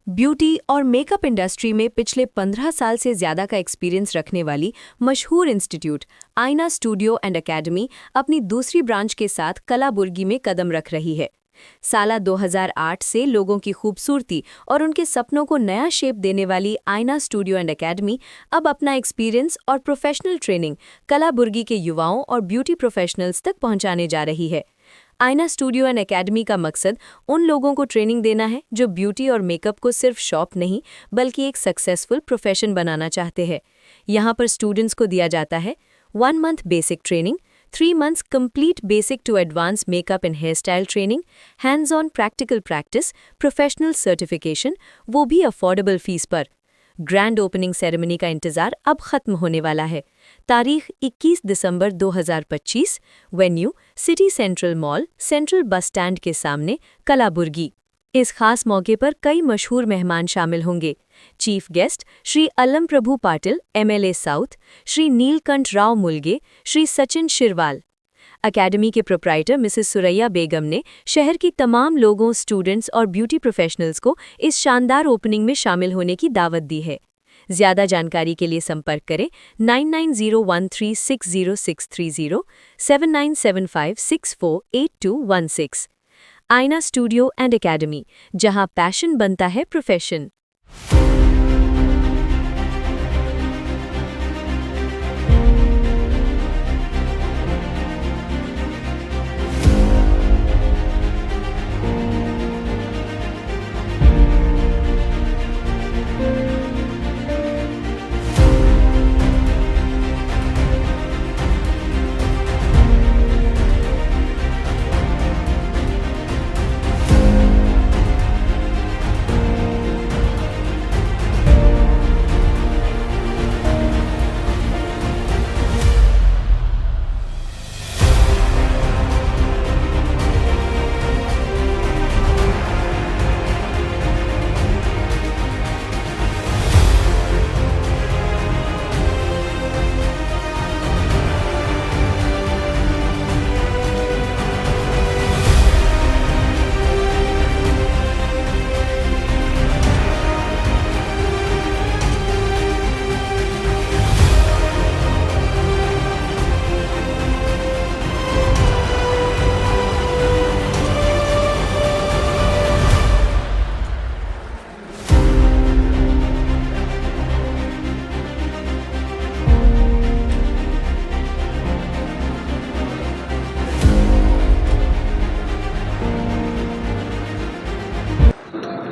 Beauty और makeup industry में पिछले 15 साल से ज़्यादा का एक्सपीरियंस रखने वाली मशहूर इंस्टीट्यूट आईना स्टूडियो एंड एकेडमी अपनी दूसरी ब्रांच के साथ कलाबुर्गी में कदम रख रही है। साल 2008 से लोगों की खूबसूरती और उनके सपनों को नया शेप देने वाली आईना स्टूडियो एंड एकेडमी अब अपना एक्सपीरियंस और प्रोफेशनल ट्रेनिंग कलाबुर्गी के युवाओं और ब्यूटी प्रोफेशनल्स तक पहुंचाने जा रही है। आईना स्टूडियो एंड एकेडमी का मकसद उन लोगों को ट्रेनिंग देना है जो ब्यूटी और मेकअप को सिर्फ शॉप नहीं बल्कि एक सक्सेसफुल प्रोफेशन बनाना चाहते हैं। यहाँ पर स्टूडेंट्स को दिया जाता है 1 month basic training, 3 months complete basic to advanced makeup and hairstyle training, hands-on practical practice, professional certification, वो भी अफोर्डेबल फीस पर। ग्रैंड ओपनिंग सेरेमनी का इंतजार अब खत्म होने वाला है। तारीख 21 दिसंबर 2025, venue city central mall, central bus stand के सामने, कलाबुर्गी। इस खास मौके पर कई मशहूर मेहमान शामिल होंगे। चीफ गेस्ट श्री अलम प्रभु पाटिल, MLA साउथ, श्री नीलकंठ राव मुलगे, श्री सचिन शिरवाल। एकेडमी के प्रोप्राइटर मिसेस सुरैया बेगम ने शहर की तमाम लोगों, स्टूडेंट्स और ब्यूटी प्रोफेशनल्स को इस शानदार ओपनिंग में शामिल होने की दावत दी है। ज़्यादा जानकारी के लिए संपर्क करें 9901360630, 7975648216। आईना स्टूडियो एंड एकेडमी, जहां पैशन बनता है प्रोफेशन।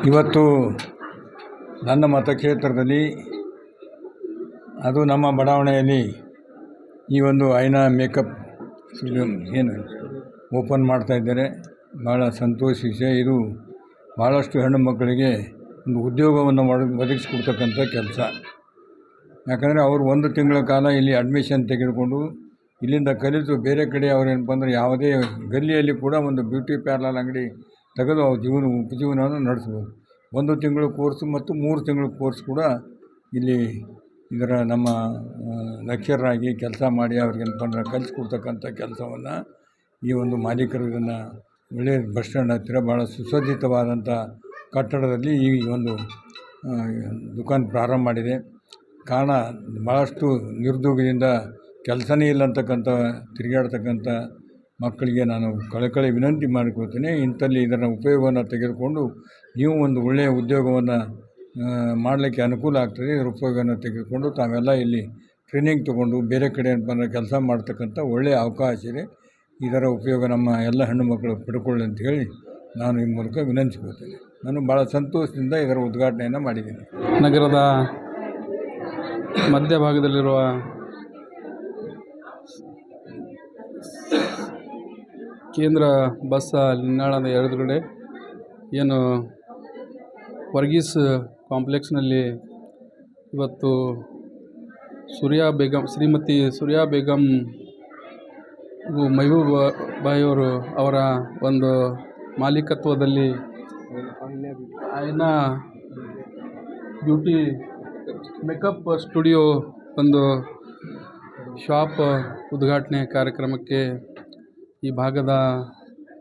ಇವತ್ತು ನನ್ನ ಮತಕ್ಷೇತ್ರದಲ್ಲಿ ಅದು ನಮ್ಮ ಬಡಾವಣೆಯಲ್ಲಿ ಈ ಒಂದು ಐನಾ ಮೇಕಪ್ ಏನು ಓಪನ್ ಮಾಡ್ತಾಯಿದ್ದಾರೆ. ಭಾಳ ಸಂತೋಷ ವಿಷಯ. ಇದು ಭಾಳಷ್ಟು ಹೆಣ್ಣು ಮಕ್ಕಳಿಗೆ ಒಂದು ಉದ್ಯೋಗವನ್ನು ಒದಗಿಸ್ಕೊಡ್ತಕ್ಕಂಥ ಕೆಲಸ. ಯಾಕಂದರೆ ಅವರು 1 ತಿಂಗಳ ಕಾಲ ಇಲ್ಲಿ ಅಡ್ಮಿಷನ್ ತೆಗೆದುಕೊಂಡು ಇಲ್ಲಿಂದ ಕಲಿತು ಬೇರೆ ಕಡೆ ಅವ್ರೇನಪ್ಪ ಅಂದರೆ ಯಾವುದೇ ಗಲ್ಲಿಯಲ್ಲಿ ಕೂಡ ಒಂದು ಬ್ಯೂಟಿ ಪಾರ್ಲರ್ ಅಂಗಡಿ ತೆಗೆದು ಅವ್ರ ಉಪಜೀವನವನ್ನು ನಡೆಸ್ಬೋದು. 1 ತಿಂಗಳು ಕೋರ್ಸು ಮತ್ತು 3 ತಿಂಗಳ ಕೋರ್ಸ್ ಕೂಡ ಇಲ್ಲಿ ಇದರ ನಮ್ಮ ಲೆಕ್ಚರಾಗಿ ಕೆಲಸ ಮಾಡಿ ಅವ್ರಿಗೇನಪ್ಪ ಅಂದ್ರೆ ಕಲಿಸ್ಕೊಡ್ತಕ್ಕಂಥ ಕೆಲಸವನ್ನು ಈ ಒಂದು ಮಾಲೀಕರು ಇದನ್ನು ಒಳ್ಳೆಯ ಬಸ್ ಸ್ಟ್ಯಾಂಡ್ ಹತ್ತಿರ ಭಾಳ ಸುಸಜ್ಜಿತವಾದಂಥ ಕಟ್ಟಡದಲ್ಲಿ ಈ ಒಂದು ದುಕಾನ್ ಪ್ರಾರಂಭ ಮಾಡಿದೆ. ಕಾರಣ ಭಾಳಷ್ಟು ನಿರುದ್ಯೋಗದಿಂದ ಕೆಲಸನೇ ಇಲ್ಲ ಅಂತಕ್ಕಂಥ ತಿರುಗಾಡ್ತಕ್ಕಂಥ ಮಕ್ಕಳಿಗೆ ನಾನು ಕಳಕಳಿ ವಿನಂತಿ ಮಾಡಿಕೊಳ್ತೀನಿ. ಇಂಥಲ್ಲಿ ಇದರ ಉಪಯೋಗವನ್ನು ತೆಗೆದುಕೊಂಡು ನೀವು ಒಂದು ಒಳ್ಳೆಯ ಉದ್ಯೋಗವನ್ನು ಮಾಡಲಿಕ್ಕೆ ಅನುಕೂಲ ಆಗ್ತದೆ. ಇದರ ಉಪಯೋಗವನ್ನು ತೆಗೆದುಕೊಂಡು ತಾವೆಲ್ಲ ಇಲ್ಲಿ ಟ್ರೈನಿಂಗ್ ತೊಗೊಂಡು ಬೇರೆ ಕಡೆ ಬಂದ ಕೆಲಸ ಮಾಡ್ತಕ್ಕಂಥ ಒಳ್ಳೆಯ ಅವಕಾಶ ಇದೆ. ಇದರ ಉಪಯೋಗ ನಮ್ಮ ಎಲ್ಲ ಹೆಣ್ಣು ಮಕ್ಕಳು ಪಡ್ಕೊಳ್ಳಿ ಅಂತ ಹೇಳಿ ನಾನು ಈ ಮೂಲಕ ವಿನಂತಿಸ್ಕೊಳ್ತೇನೆ. ನಾನು ಭಾಳ ಸಂತೋಷದಿಂದ ಇದರ ಉದ್ಘಾಟನೆಯನ್ನು ಮಾಡಿದ್ದೀನಿ. ನಗರದ ಮಧ್ಯಭಾಗದಲ್ಲಿರುವ ಕೇಂದ್ರ ಬಸ್ ನಿಲ್ದಾಣದ ಎದುರುಗಡೆ ಏನು ವರ್ಗೀಸ್ ಕಾಂಪ್ಲೆಕ್ಸ್ನಲ್ಲಿ ಇವತ್ತು ಶ್ರೀಮತಿ ಸೂರ್ಯ ಬೇಗಂ ಮೆಹಬೂಬ ಬಾಯಿಯವರು ಅವರ ಒಂದು ಮಾಲೀಕತ್ವದಲ್ಲಿ ಐನಾ ಬ್ಯೂಟಿ ಮೇಕಪ್ ಸ್ಟುಡಿಯೋ ಒಂದು ಶಾಪ್ ಉದ್ಘಾಟನೆ ಕಾರ್ಯಕ್ರಮಕ್ಕೆ ಈ ಭಾಗದ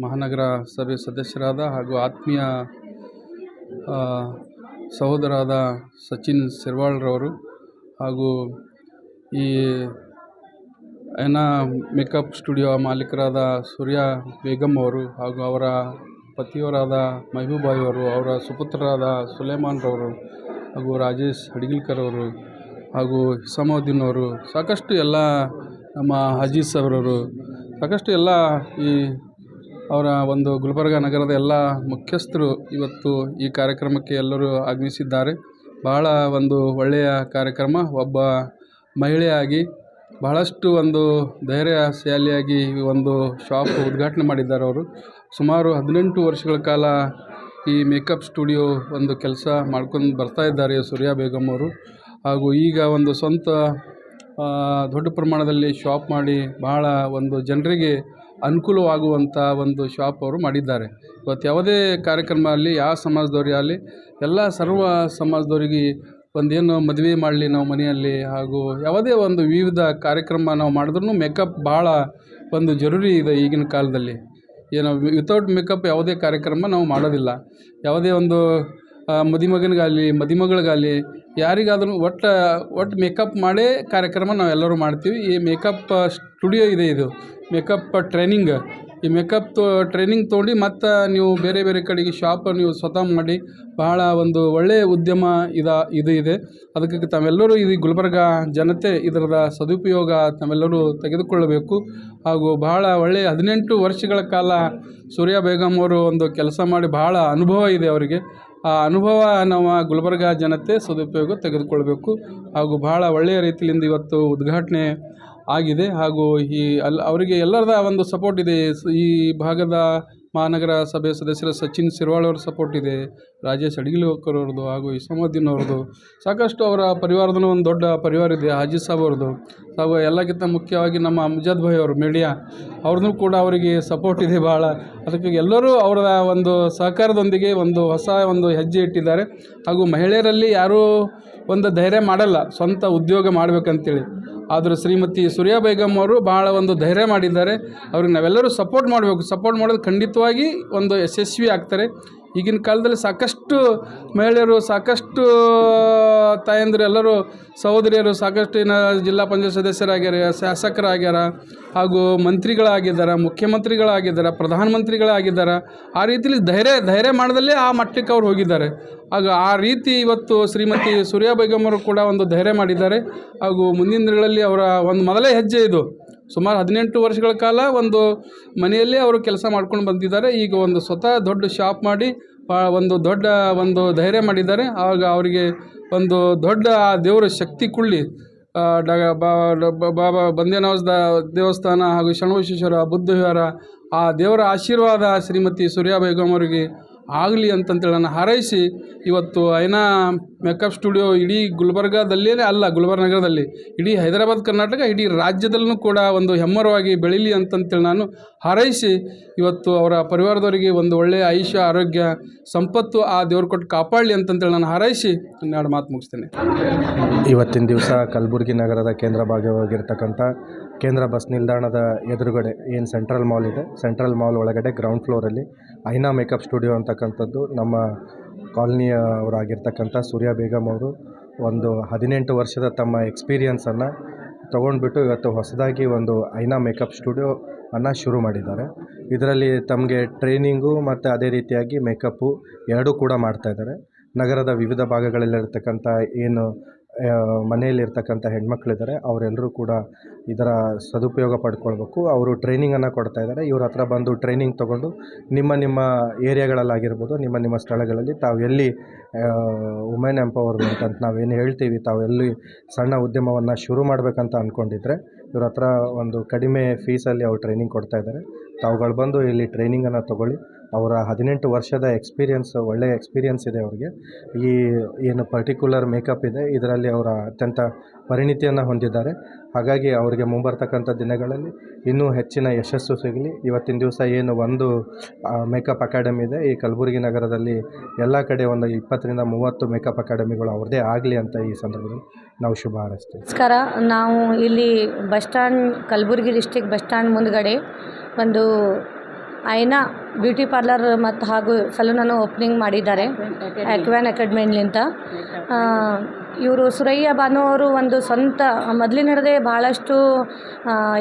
ಮಹಾನಗರ ಸಭೆ ಸದಸ್ಯರಾದ ಹಾಗೂ ಆತ್ಮೀಯ ಸಹೋದರಾದ ಸಚಿನ್ ಸಿರ್ವಾಳ್ರವರು ಹಾಗೂ ಈ ಐನಾ ಮೇಕಪ್ ಸ್ಟುಡಿಯೋ ಮಾಲೀಕರಾದ ಸೂರ್ಯ ಬೇಗಮ್ ಅವರು ಹಾಗೂ ಅವರ ಪತಿಯವರಾದ ಮೆಹಬೂಬಾಯಿ ಅವರು, ಅವರ ಸುಪುತ್ರರಾದ ಸುಲೇಮಾನ್ರವರು ಹಾಗೂ ರಾಜೇಶ್ ಹಡಿಗಿಲ್ಕರ್ ಅವರು ಹಾಗೂ ಹಿಸಾಮುದ್ದೀನ್ ಅವರು, ಸಾಕಷ್ಟು ಎಲ್ಲ ನಮ್ಮ ಅಜೀಜ್ ಅವರವರು, ಸಾಕಷ್ಟು ಎಲ್ಲ ಈ ಅವರ ಒಂದು ಗುಲ್ಬರ್ಗ ನಗರದ ಎಲ್ಲ ಮುಖ್ಯಸ್ಥರು ಇವತ್ತು ಈ ಕಾರ್ಯಕ್ರಮಕ್ಕೆ ಎಲ್ಲರೂ ಆಗಮಿಸಿದ್ದಾರೆ. ಬಹಳ ಒಂದು ಒಳ್ಳೆಯ ಕಾರ್ಯಕ್ರಮ. ಒಬ್ಬ ಮಹಿಳೆಯಾಗಿ ಬಹಳಷ್ಟು ಒಂದು ಧೈರ್ಯಶಾಲಿಯಾಗಿ ಈ ಒಂದು ಶಾಪ್ ಉದ್ಘಾಟನೆ ಮಾಡಿದ್ದಾರೆ. ಅವರು ಸುಮಾರು 18 ವರ್ಷಗಳ ಕಾಲ ಈ ಮೇಕಪ್ ಸ್ಟುಡಿಯೋ ಒಂದು ಕೆಲಸ ಮಾಡ್ಕೊಂಡು ಬರ್ತಾ ಇದ್ದಾರೆ ಸೂರ್ಯ ಬೇಗಮ್ ಅವರು. ಹಾಗೂ ಈಗ ಒಂದು ಸ್ವಂತ ದೊಡ್ಡ ಪ್ರಮಾಣದಲ್ಲಿ ಶಾಪ್ ಮಾಡಿ ಬಹಳ ಒಂದು ಜನರಿಗೆ ಅನುಕೂಲವಾಗುವಂಥ ಒಂದು ಶಾಪ್ ಅವರು ಮಾಡಿದ್ದಾರೆ. ಇವತ್ತು ಯಾವುದೇ ಕಾರ್ಯಕ್ರಮ ಆಗಲಿ, ಯಾವ ಸಮಾಜದವ್ರಿಗೆ ಆಗಲಿ, ಎಲ್ಲ ಸರ್ವ ಸಮಾಜದವ್ರಿಗೆ ಒಂದೇನು ಮದುವೆ ಮಾಡಲಿ ನಾವು ಮನೆಯಲ್ಲಿ, ಹಾಗೂ ಯಾವುದೇ ಒಂದು ವಿವಿಧ ಕಾರ್ಯಕ್ರಮ ನಾವು ಮಾಡಿದ್ರೂ ಮೇಕಪ್ ಭಾಳ ಒಂದು ಜರೂರಿ ಇದೆ ಈಗಿನ ಕಾಲದಲ್ಲಿ. ಏನು ವಿತೌಟ್ ಮೇಕಪ್ ಯಾವುದೇ ಕಾರ್ಯಕ್ರಮ ನಾವು ಮಾಡೋದಿಲ್ಲ. ಯಾವುದೇ ಒಂದು ಮದುಮಗನಿಗಾಗಲಿ ಮದುಮಗಳಿಗಾಗಲಿ ಯಾರಿಗಾದ್ರೂ ಒಟ್ಟು ಮೇಕಪ್ ಮಾಡೇ ಕಾರ್ಯಕ್ರಮ ನಾವೆಲ್ಲರೂ ಮಾಡ್ತೀವಿ. ಈ ಮೇಕಪ್ ಸ್ಟುಡಿಯೋ ಇದೆ, ಇದು ಮೇಕಪ್ ಟ್ರೈನಿಂಗ್. ಈ ಮೇಕಪ್ ಟ್ರೈನಿಂಗ್ ತೊಗೊಂಡು ಮತ್ತು ನೀವು ಬೇರೆ ಬೇರೆ ಕಡೆಗೆ ಶಾಪ್ ನೀವು ಸ್ವತಃ ಮಾಡಿ ಬಹಳ ಒಂದು ಒಳ್ಳೆಯ ಉದ್ಯಮ ಇದು ಇದೆ. ಅದಕ್ಕೆ ತಾವೆಲ್ಲರೂ ಇದು ಗುಲ್ಬರ್ಗ ಜನತೆ ಇದರದ ಸದುಪಯೋಗ ತಾವೆಲ್ಲರೂ ತೆಗೆದುಕೊಳ್ಳಬೇಕು. ಹಾಗೂ ಬಹಳ ಒಳ್ಳೆಯ 18 ವರ್ಷಗಳ ಕಾಲ ಸೂರ್ಯ ಬೇಗಮ್ ಅವರು ಒಂದು ಕೆಲಸ ಮಾಡಿ ಬಹಳ ಅನುಭವ ಇದೆ ಅವರಿಗೆ. ಆ ಅನುಭವ ನಾವು ಗುಲ್ಬರ್ಗ ಜನತೆ ಸದುಪಯೋಗ ತೆಗೆದುಕೊಳ್ಬೇಕು. ಹಾಗೂ ಬಹಳ ಒಳ್ಳೆಯ ರೀತಿಯಿಂದ ಇವತ್ತು ಉದ್ಘಾಟನೆ ಆಗಿದೆ. ಹಾಗೂ ಅವರಿಗೆ ಎಲ್ಲರದ ಒಂದು ಸಪೋರ್ಟ್ ಇದೆ. ಈ ಭಾಗದ ಮಹಾನಗರ ಸಭೆ ಸದಸ್ಯರ ಸಚಿನ್ ಸಿರ್ವಾಳ್ ಅವ್ರ ಸಪೋರ್ಟ್ ಇದೆ, ರಾಜೇಶ್ ಹಡಿಗಿಲ್ಕರ್ ಅವ್ರದ್ದು ಹಾಗೂ ಹಿಸಾಮುದ್ದೀನ್ ಅವ್ರದ್ದು, ಸಾಕಷ್ಟು ಅವರ ಪರಿವಾರದೂ ಒಂದು ದೊಡ್ಡ ಪರಿವಾರ ಇದೆ, ಹಾಜಿ ಸಾಬ್ ಅವ್ರದ್ದು. ಹಾಗೂ ಎಲ್ಲಕ್ಕಿಂತ ಮುಖ್ಯವಾಗಿ ನಮ್ಮ ಅಮ್ಜದ್ ಭಾಯ್ ಅವರು ಮೀಡಿಯಾ ಅವ್ರನ್ನೂ ಕೂಡ ಅವರಿಗೆ ಸಪೋರ್ಟ್ ಇದೆ ಭಾಳ. ಅದಕ್ಕೆ ಎಲ್ಲರೂ ಅವರ ಒಂದು ಸಹಕಾರದೊಂದಿಗೆ ಒಂದು ಹೊಸ ಒಂದು ಹೆಜ್ಜೆ ಇಟ್ಟಿದ್ದಾರೆ. ಹಾಗೂ ಮಹಿಳೆಯರಲ್ಲಿ ಯಾರೂ ಒಂದು ಧೈರ್ಯ ಮಾಡಲ್ಲ ಸ್ವಂತ ಉದ್ಯೋಗ ಮಾಡಬೇಕಂತೇಳಿ. ಆದರೂ ಶ್ರೀಮತಿ ಸೂರ್ಯ ಬೇಗಮ್ ಅವರು ಭಾಳ ಒಂದು ಧೈರ್ಯ ಮಾಡಿದ್ದಾರೆ. ಅವ್ರಿಗೆ ನಾವೆಲ್ಲರೂ ಸಪೋರ್ಟ್ ಮಾಡಬೇಕು. ಸಪೋರ್ಟ್ ಮಾಡೋದು ಖಂಡಿತವಾಗಿ ಒಂದು ಯಶಸ್ವಿ ಆಗ್ತಾರೆ. ಈಗಿನ ಕಾಲದಲ್ಲಿ ಸಾಕಷ್ಟು ಮಹಿಳೆಯರು, ಸಾಕಷ್ಟು ತಾಯಂದಿರು, ಎಲ್ಲರೂ ಸಹೋದರಿಯರು ಸಾಕಷ್ಟು ಜಿಲ್ಲಾ ಪಂಚಾಯತ್ ಸದಸ್ಯರಾಗ್ಯಾರ, ಶಾಸಕರಾಗ್ಯಾರ, ಹಾಗೂ ಮಂತ್ರಿಗಳಾಗಿದ್ದಾರೆ, ಮುಖ್ಯಮಂತ್ರಿಗಳಾಗಿದ್ದಾರೆ, ಪ್ರಧಾನಮಂತ್ರಿಗಳಾಗಿದ್ದಾರೆ. ಆ ರೀತಿಯಲ್ಲಿ ಧೈರ್ಯ ಮಾಡೋದಲ್ಲೇ ಆ ಮಟ್ಟಕ್ಕೆ ಅವ್ರು ಹೋಗಿದ್ದಾರೆ. ಹಾಗೂ ಆ ರೀತಿ ಇವತ್ತು ಶ್ರೀಮತಿ ಸೂರ್ಯ ಬೇಗಮ್ ಅವರು ಕೂಡ ಒಂದು ಧೈರ್ಯ ಮಾಡಿದ್ದಾರೆ. ಹಾಗೂ ಮುಂದಿನ ದಿನಗಳಲ್ಲಿ ಅವರ ಒಂದು ಮೊದಲೇ ಹೆಜ್ಜೆ ಇದು. ಸುಮಾರು 18 ವರ್ಷಗಳ ಕಾಲ ಒಂದು ಮನೆಯಲ್ಲೇ ಅವರು ಕೆಲಸ ಮಾಡ್ಕೊಂಡು ಬಂದಿದ್ದಾರೆ. ಈಗ ಒಂದು ಸ್ವತಃ ದೊಡ್ಡ ಶಾಪ್ ಮಾಡಿ ಒಂದು ದೊಡ್ಡ ಒಂದು ಧೈರ್ಯ ಮಾಡಿದ್ದಾರೆ. ಆಗ ಅವರಿಗೆ ಒಂದು ದೊಡ್ಡ ದೇವರ ಶಕ್ತಿ ಕೊಳ್ಳಿ ಬಾಬಾ ಬಂದೇನವಾಜ ದೇವಸ್ಥಾನ ಹಾಗೂ ಶರಣಬಸವೇಶ್ವರ ಬುದ್ಧ ವಿಹಾರ, ಆ ದೇವರ ಆಶೀರ್ವಾದ ಶ್ರೀಮತಿ ಸೂರ್ಯ ಬೇಗಮ್ ಅವರಿಗೆ ಆಗಲಿ ಅಂತಂತೇಳಿ ನಾನು ಹಾರೈಸಿ ಇವತ್ತು ಐನಾ ಮೇಕಪ್ ಸ್ಟುಡಿಯೋ ಇಡೀ ಗುಲ್ಬರ್ಗದಲ್ಲೇ ಅಲ್ಲ, ಗುಲ್ಬರ್ಗ ನಗರದಲ್ಲಿ, ಇಡೀ ಹೈದರಾಬಾದ್ ಕರ್ನಾಟಕ, ಇಡೀ ರಾಜ್ಯದಲ್ಲೂ ಕೂಡ ಒಂದು ಹೆಮ್ಮರವಾಗಿ ಬೆಳೀಲಿ ಅಂತಂತೇಳಿ ನಾನು ಹಾರೈಸಿ ಇವತ್ತು ಅವರ ಪರಿವಾರದವರಿಗೆ ಒಂದು ಒಳ್ಳೆಯ ಆಯುಷ್ಯ, ಆರೋಗ್ಯ, ಸಂಪತ್ತು ಆ ದೇವ್ರು ಕೊಟ್ಟು ಕಾಪಾಡಲಿ ಅಂತಂತೇಳಿ ನಾನು ಹಾರೈಸಿ ಒಂದೆರಡು ಮಾತು ಮುಗಿಸ್ತೇನೆ. ಇವತ್ತಿನ ದಿವಸ ಕಲಬುರಗಿ ನಗರದ ಕೇಂದ್ರ ಭಾಗವಾಗಿರ್ತಕ್ಕಂಥ ಕೇಂದ್ರ ಬಸ್ ನಿಲ್ದಾಣದ ಎದುರುಗಡೆ ಏನು ಸೆಂಟ್ರಲ್ ಮಾಲ್ ಇದೆ, ಸೆಂಟ್ರಲ್ ಮಾಲ್ ಒಳಗಡೆ ಗ್ರೌಂಡ್ ಫ್ಲೋರಲ್ಲಿ ಐನಾ ಮೇಕಪ್ ಸ್ಟುಡಿಯೋ ಅಂತಕ್ಕಂಥದ್ದು ನಮ್ಮ ಕಾಲನಿಯವರಾಗಿರ್ತಕ್ಕಂಥ ಸೂರ್ಯ ಬೇಗಮ್ ಅವರು ಒಂದು 18 ವರ್ಷದ ತಮ್ಮ ಎಕ್ಸ್ಪೀರಿಯನ್ಸನ್ನು ತೊಗೊಂಡ್ಬಿಟ್ಟು ಇವತ್ತು ಹೊಸದಾಗಿ ಒಂದು ಐನಾ ಮೇಕಪ್ ಸ್ಟುಡಿಯೋ ಶುರು ಮಾಡಿದ್ದಾರೆ. ಇದರಲ್ಲಿ ತಮಗೆ ಟ್ರೈನಿಂಗು ಮತ್ತು ಅದೇ ರೀತಿಯಾಗಿ ಮೇಕಪ್ಪು ಎರಡೂ ಕೂಡ ಮಾಡ್ತಾಯಿದ್ದಾರೆ. ನಗರದ ವಿವಿಧ ಭಾಗಗಳಲ್ಲಿರ್ತಕ್ಕಂಥ ಏನು ಮನೆಯಲ್ಲಿರ್ತಕ್ಕಂಥ ಹೆಣ್ಮಕ್ಳಿದ್ದಾರೆ ಅವರೆಲ್ಲರೂ ಕೂಡ ಇದರ ಸದುಪಯೋಗ ಪಡ್ಕೊಳ್ಬೇಕು. ಅವರು ಟ್ರೈನಿಂಗನ್ನು ಕೊಡ್ತಾಯಿದ್ದಾರೆ. ಇವ್ರ ಹತ್ರ ಬಂದು ಟ್ರೈನಿಂಗ್ ತೊಗೊಂಡು ನಿಮ್ಮ ಏರಿಯಾಗಳಲ್ಲಾಗಿರ್ಬೋದು, ನಿಮ್ಮ ಸ್ಥಳಗಳಲ್ಲಿ ತಾವು ಎಲ್ಲಿ ವುಮೆನ್ ಎಂಪವರ್ಮೆಂಟ್ ಅಂತ ನಾವೇನು ಹೇಳ್ತೀವಿ, ತಾವು ಎಲ್ಲಿ ಸಣ್ಣ ಉದ್ಯಮವನ್ನು ಶುರು ಮಾಡಬೇಕಂತ ಅಂದ್ಕೊಂಡಿದ್ರೆ ಇವ್ರ ಹತ್ರ ಒಂದು ಕಡಿಮೆ ಫೀಸಲ್ಲಿ ಅವ್ರು ಟ್ರೈನಿಂಗ್ ಕೊಡ್ತಾಯಿದ್ದಾರೆ. ತಾವುಗಳು ಬಂದು ಇಲ್ಲಿ ಟ್ರೈನಿಂಗನ್ನು ತೊಗೊಳ್ಳಿ. ಅವರ 18 ವರ್ಷದ ಒಳ್ಳೆಯ ಎಕ್ಸ್ಪೀರಿಯನ್ಸ್ ಇದೆ ಅವ್ರಿಗೆ. ಈ ಏನು ಪರ್ಟಿಕ್ಯುಲರ್ ಮೇಕಪ್ ಇದೆ ಇದರಲ್ಲಿ ಅವರ ಅತ್ಯಂತ ಪರಿಣಿತಿಯನ್ನು ಹೊಂದಿದ್ದಾರೆ. ಹಾಗಾಗಿ ಅವರಿಗೆ ಮುಂಬರ್ತಕ್ಕಂಥ ದಿನಗಳಲ್ಲಿ ಇನ್ನೂ ಹೆಚ್ಚಿನ ಯಶಸ್ಸು ಸಿಗಲಿ. ಇವತ್ತಿನ ದಿವಸ ಏನು ಒಂದು ಮೇಕಪ್ ಅಕಾಡೆಮಿ ಇದೆ ಈ ಕಲಬುರಗಿ ನಗರದಲ್ಲಿ, ಎಲ್ಲ ಕಡೆ ಒಂದು 20ರಿಂದ 30 ಮೇಕಪ್ ಅಕಾಡೆಮಿಗಳು ಅವ್ರದ್ದೇ ಆಗಲಿ ಅಂತ ಈ ಸಂದರ್ಭದಲ್ಲಿ ನಾವು ಶುಭ ಹಾರೈಸ್ತೀವಿ. ನಮಸ್ಕಾರ. ನಾವು ಇಲ್ಲಿ bus stand, Kalaburagi district bus stand ಮುಂದ್ಗಡೆ ಒಂದು ಐನಾ ಬ್ಯೂಟಿ ಪಾರ್ಲರ್ ಮತ್ತು ಹಾಗೂ ಸಲೂನನ್ನು ಓಪನಿಂಗ್ ಮಾಡಿದ್ದಾರೆ ಅಕ್ವಾನ್ ಅಕಾಡೆಮಿಲಿಂದ. ಇವರು ಸುರಯ್ಯ ಬಾನು ಅವರು ಒಂದು ಸ್ವಂತ ಮೊದಲಿನ ಹಿಡಿದೇ ಭಾಳಷ್ಟು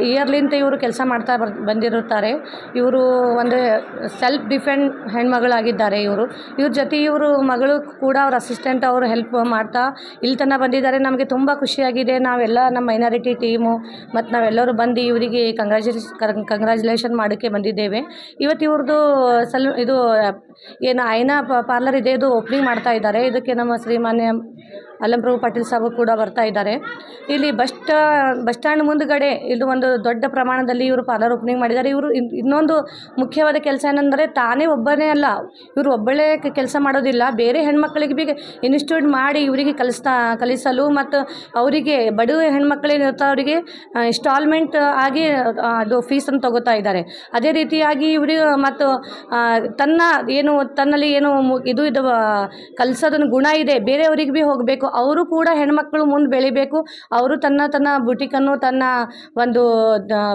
ಇಯರ್ಲಿಂದ ಇವರು ಕೆಲಸ ಮಾಡ್ತಾ ಬಂದಿರುತ್ತಾರೆ. ಇವರು ಒಂದು ಸೆಲ್ಫ್ ಡಿಫೆಂಡ್ ಹೆಣ್ಮಗಳಾಗಿದ್ದಾರೆ. ಇವ್ರ ಜೊತೆ ಇವರು ಮಗಳು ಕೂಡ ಅವ್ರ ಅಸಿಸ್ಟೆಂಟ್ ಅವರು ಹೆಲ್ಪ್ ಮಾಡ್ತಾ ಇಲ್ಲಿ ತನಕ ಬಂದಿದ್ದಾರೆ. ನಮಗೆ ತುಂಬ ಖುಷಿಯಾಗಿದೆ. ನಾವೆಲ್ಲ ನಮ್ಮ ಮೈನಾರಿಟಿ ಟೀಮು ಮತ್ತು ನಾವೆಲ್ಲರೂ ಬಂದು ಇವರಿಗೆ ಕಂಗ್ರ್ಯಾಚುಲೇಷನ್ ಮಾಡೋಕ್ಕೆ ಬಂದಿದ್ದೇವೆ. ಇವತ್ತು ಇವ್ರದ್ದು ಇದು ಏನು ಐನಾ ಪಾರ್ಲರ್ ಇದೆ, ಇದು ಓಪನಿಂಗ್ ಮಾಡ್ತಾ ಇದ್ದಾರೆ. ಇದಕ್ಕೆ ನಮ್ಮ ಶ್ರೀಮಾನ್ಯ ಅಲ್ಲಂಪ್ರಭು ಪಾಟೀಲ್ ಸಾಬು ಕೂಡ ಬರ್ತಾ ಇದ್ದಾರೆ. ಇಲ್ಲಿ ಬಸ್ ಸ್ಟ್ಯಾಂಡ್ ಮುಂದುಗಡೆ ಇದು ಒಂದು ದೊಡ್ಡ ಪ್ರಮಾಣದಲ್ಲಿ ಇವರು ಪಾರ್ಲರ್ ಓಪನಿಂಗ್ ಮಾಡಿದ್ದಾರೆ. ಇವರು ಇನ್ನೊಂದು ಮುಖ್ಯವಾದ ಕೆಲಸ ಏನೆಂದರೆ ತಾನೇ ಒಬ್ಬನೇ ಅಲ್ಲ, ಇವರು ಒಬ್ಬಳೇ ಕೆಲಸ ಮಾಡೋದಿಲ್ಲ, ಬೇರೆ ಹೆಣ್ಮಕ್ಳಿಗೆ ಬಿ ಇನ್ಸ್ಟಿಟ್ಯೂಟ್ ಮಾಡಿ ಇವರಿಗೆ ಕಲಿಸಲು ಮತ್ತು ಅವರಿಗೆ ಬಡ ಹೆಣ್ಮಕ್ಳೇನಿರ್ತಾರೆ ಅವರಿಗೆ ಇನ್ಸ್ಟಾಲ್ಮೆಂಟ್ ಆಗಿ ಅದು ಫೀಸನ್ನು ತಗೋತಾ ಇದ್ದಾರೆ. ಅದೇ ರೀತಿಯಾಗಿ ಇವರಿಗೆ ಮತ್ತು ತನ್ನಲ್ಲಿ ಏನು ಇದು ಕಲಿಸೋದನ್ನು ಗುಣ ಇದೆ, ಬೇರೆಯವರಿಗೆ ಭೀ ಹೋಗಬೇಕು. ಅವರು ಕೂಡ ಹೆಣ್ಮಕ್ಳು ಮುಂದೆ ಬೆಳಿಬೇಕು. ಅವರು ತನ್ನ ಬುಟಿಕನ್ನು ತನ್ನ ಒಂದು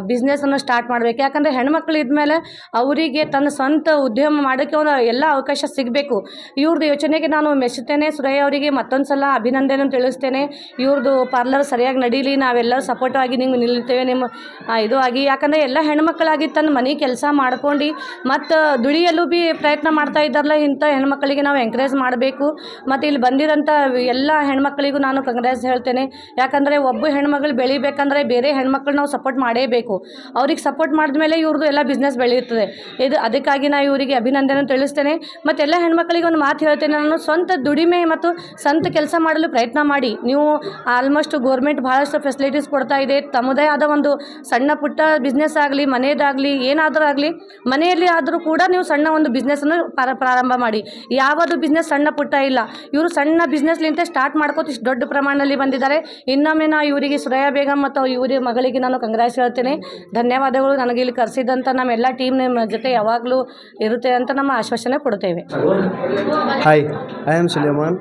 ಬಿಸ್ನೆಸ್ಸನ್ನು ಸ್ಟಾರ್ಟ್ ಮಾಡಬೇಕು. ಯಾಕಂದರೆ ಹೆಣ್ಮಕ್ಳು ಇದ್ಮೇಲೆ ಅವರಿಗೆ ತನ್ನ ಸ್ವಂತ ಉದ್ಯಮ ಮಾಡೋಕ್ಕೆ ಒಂದು ಎಲ್ಲ ಅವಕಾಶ ಸಿಗಬೇಕು. ಇವ್ರದ್ದು ಯೋಚನೆಗೆ ನಾನು ಮೆಚ್ಚುತ್ತೇನೆ. ಸುರಯ್ಯ ಅವರಿಗೆ ಮತ್ತೊಂದು ಸಲ ಅಭಿನಂದನೆ ತಿಳಿಸ್ತೇನೆ. ಇವ್ರದ್ದು ಪಾರ್ಲರ್ ಸರಿಯಾಗಿ ನಡೀಲಿ, ನಾವೆಲ್ಲರೂ ಸಪೋರ್ಟ್ ಆಗಿ ನಿಮ್ಗೆ ನಿಲ್ತೇವೆ ನಿಮ್ಮ ಇದು ಆಗಿ. ಯಾಕಂದರೆ ಎಲ್ಲ ಹೆಣ್ಮಕ್ಳಾಗಿ ತನ್ನ ಮನೆ ಕೆಲಸ ಮಾಡ್ಕೊಂಡು ಮತ್ತು ದುಡಿಯಲು ಭೀ ಪ್ರಯತ್ನ ಮಾಡ್ತಾ ಇದ್ದಾರಲ್ಲ, ಇಂಥ ಹೆಣ್ಮಕ್ಳಿಗೆ ನಾವು ಎಂಕರೇಜ್ ಮಾಡಬೇಕು. ಮತ್ತು ಇಲ್ಲಿ ಬಂದಿರೋಂಥ ಎಲ್ಲ ಹೆಣ್ಮಕ್ಳಿಗೂ ನಾನು ಕಂಗ್ರ್ಯಾಟ್ಸ್ ಹೇಳ್ತೇನೆ. ಯಾಕಂದರೆ ಒಬ್ಬ ಹೆಣ್ಮಗಳು ಬೆಳಿಬೇಕಂದ್ರೆ ಬೇರೆ ಹೆಣ್ಮಕ್ಳು ನಾವು ಸಪೋರ್ಟ್ ಮಾಡೇಬೇಕು. ಅವ್ರಿಗೆ ಸಪೋರ್ಟ್ ಮಾಡಿದ್ಮೇಲೆ ಇವ್ರದ್ದು ಎಲ್ಲ ಬಿಸ್ನೆಸ್ ಬೆಳೆಯುತ್ತದೆ. ಅದಕ್ಕಾಗಿ ನಾನು ಇವರಿಗೆ ಅಭಿನಂದನೆ ತಿಳಿಸ್ತೇನೆ. ಮತ್ತು ಎಲ್ಲ ಹೆಣ್ಮಕ್ಳಿಗೆ ಒಂದು ಮಾತು ಹೇಳ್ತೇನೆ, ನಾನು ಸ್ವಂತ ದುಡಿಮೆ ಮತ್ತು ಸ್ವಂತ ಕೆಲಸ ಮಾಡಲು ಪ್ರಯತ್ನ ಮಾಡಿ. ನೀವು ಆಲ್ಮೋಸ್ಟ್ ಗೋರ್ಮೆಂಟ್ ಭಾಳಷ್ಟು ಫೆಸಿಲಿಟೀಸ್ ಕೊಡ್ತಾ ಇದೆ. ತಮ್ಮದೇ ಆದ ಒಂದು ಸಣ್ಣ ಪುಟ್ಟ ಬಿಸ್ನೆಸ್ ಆಗಲಿ, ಮನೆಯದಾಗಲಿ, ಏನಾದರೂ ಆಗಲಿ, ಮನೆಯಲ್ಲಿ ಆದರೂ ಕೂಡ ನೀವು ಸಣ್ಣ ಒಂದು ಬಿಸ್ನೆಸ್ಸನ್ನು ಪ್ರಾರಂಭ ಮಾಡಿ. ಯಾವುದು ಬಿಸ್ನೆಸ್ ಸಣ್ಣ ಪುಟ್ಟ ಇಲ್ಲ. ಇವರು ಸಣ್ಣ ಬಿಸ್ನೆಸ್ಲಿಂದ ಸ್ಟಾರ್ಟ್ ಮಾಡ್ಕೋತ ಇಷ್ಟು ದೊಡ್ಡ ಪ್ರಮಾಣದಲ್ಲಿ ಬಂದಿದ್ದಾರೆ. ಇನ್ನೊಮ್ಮೆ ನಾವು ಇವರಿಗೆ ಸುರಯ್ಯ ಬೇಗಂ ಮತ್ತು ಇವರ ಮಗಳಿಗೆ ನಾನು ಕಂಗ್ರ್ಯಾಟ್ಸ್ ಹೇಳ್ತೇನೆ. ಧನ್ಯವಾದಗಳು. ನನಗೆ ಇಲ್ಲಿ ಕರೆಸಿದಂಥ ನಮ್ಮೆಲ್ಲ ಟೀಮ್ ನಿಮ್ಮ ಜೊತೆ ಯಾವಾಗಲೂ ಇರುತ್ತೆ ಅಂತ ನಮ್ಮ ಆಶ್ವಾಸನೆ ಕೊಡ್ತೇವೆ. Hi, I am Suleiman,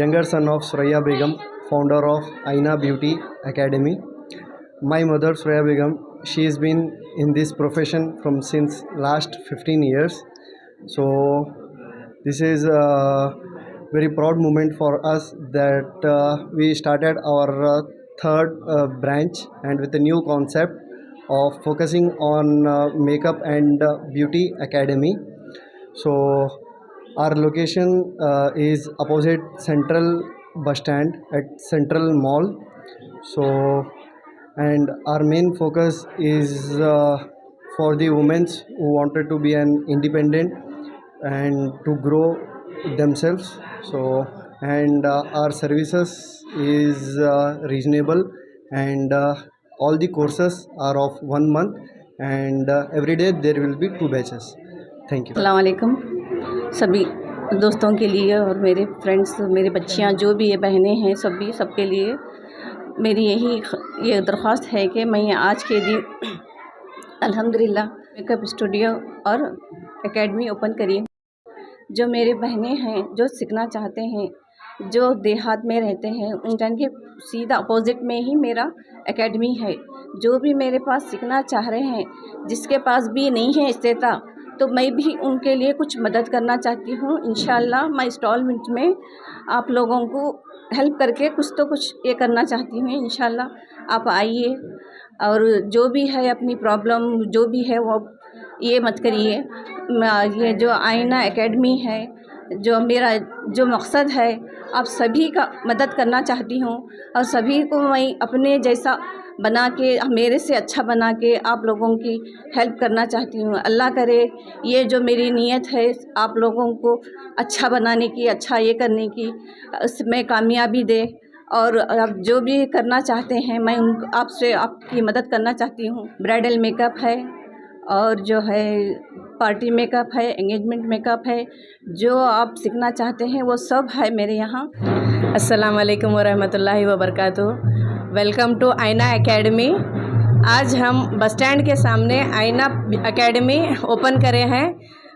younger son of Suraya Begum, founder of Aina Beauty Academy. My mother Suraya Begum, she has been in this profession from since last 15 years. So this is a very proud moment for us that we started our third branch and with a new concept of focusing on makeup and beauty academy. So our location is opposite Central Bus Stand at Central Mall. So and our main focus is for the women who wanted to be an independent and to grow themselves. So and our services is reasonable and all the courses are of 1 month and every day there will be 2 batches. Thank you. अस्सलाम वालेकुम सभी दोस्तों के लिए और मेरे friends, मेरी बच्चियां जो भी ये बहनें हैं, सबके लिए मेरी ये दरख्वास्त है कि मैं आज के दिन अल्हम्दुलिल्लाह मेकअप स्टूडियो और एकेडमी ओपन करी। जो मेरे बहनें हैं जो सीखना चाहते हैं, जो देहात में रहते हैं, उनके सीधा अपोजिट में ही मेरा एकेडमी है। जो भी मेरे पास सीखना चाह रहे हैं, जिसके पास भी नहीं है इस्तेता, तो मैं भी उनके लिए कुछ मदद करना चाहती हूँ। इंशाल्लाह मैं इंस्टॉलमेंट में आप लोगों को हेल्प करके कुछ तो कुछ ये करना चाहती हूँ। इंशाल्लाह आप आइए और जो भी है अपनी प्रॉब्लम जो भी है वो ये मत करिए। ये जो आईना एकेडमी है, जो मेरा जो मकसद है, आप सभी का मदद करना चाहती हूँ और सभी को मैं अपने जैसा बना के, मेरे से अच्छा बना के आप लोगों की हेल्प करना चाहती हूँ। अल्लाह करे ये जो मेरी नीयत है आप लोगों को अच्छा बनाने की, अच्छा ये करने की, उसमें कामयाबी दे। और आप जो भी करना चाहते हैं मैं आपसे आपकी मदद करना चाहती हूँ। ब्राइडल मेकअप है और जो है पार्टी मेकअप है, एंगेजमेंट मेकअप है, जो आप सीखना चाहते हैं वो सब है मेरे यहाँ। अस्सलाम वालेकुम वरहमतुल्लाहि वबरकातुहू। वेलकम टू आईना एकेडमी। आज हम बस स्टैंड के सामने आईना एकेडमी ओपन करे हैं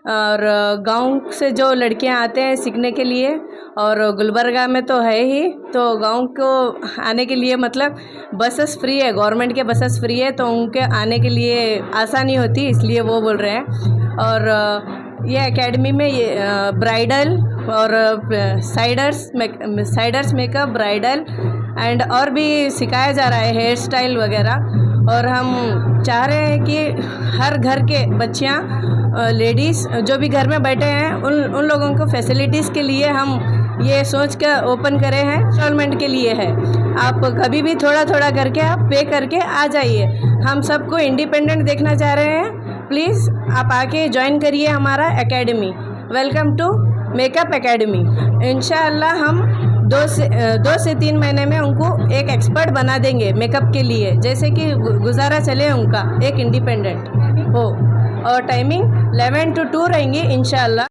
और गांव से जो लड़कियां आते हैं सीखने के लिए, और गुलबर्गा में तो है ही, तो गांव को आने के लिए मतलब बसेस फ्री है, गवर्नमेंट के बसेस फ्री है, तो उनके आने के लिए आसानी होती है, इसलिए वो बोल रहे हैं। और ये एकेडमी में ये ब्राइडल और साइडर्स मेकअप, ब्राइडल एंड और भी सिखाया जा रहा है, हेयर स्टाइल वगैरह। और हम चाह रहे हैं कि हर घर के बच्चियाँ, लेडीज़ जो भी घर में बैठे हैं उन लोगों को फैसिलिटीज़ के लिए हम ये सोच कर ओपन करे हैं। इंस्टॉलमेंट के लिए है, आप कभी भी थोड़ा थोड़ा करके आप पे करके आ जाइए। हम सबको इंडिपेंडेंट देखना चाह रहे हैं। प्लीज़ आप आके ज्वाइन करिए हमारा academy. Welcome to makeup academy. इंशाअल्लाह हम 2 से 3 महीने में उनको एक एक्सपर्ट बना देंगे मेकअप के लिए, जैसे कि गुजारा चले उनका एक इंडिपेंडेंट हो। और टाइमिंग 11 to 2 रहेंगी इंशाअल्लाह।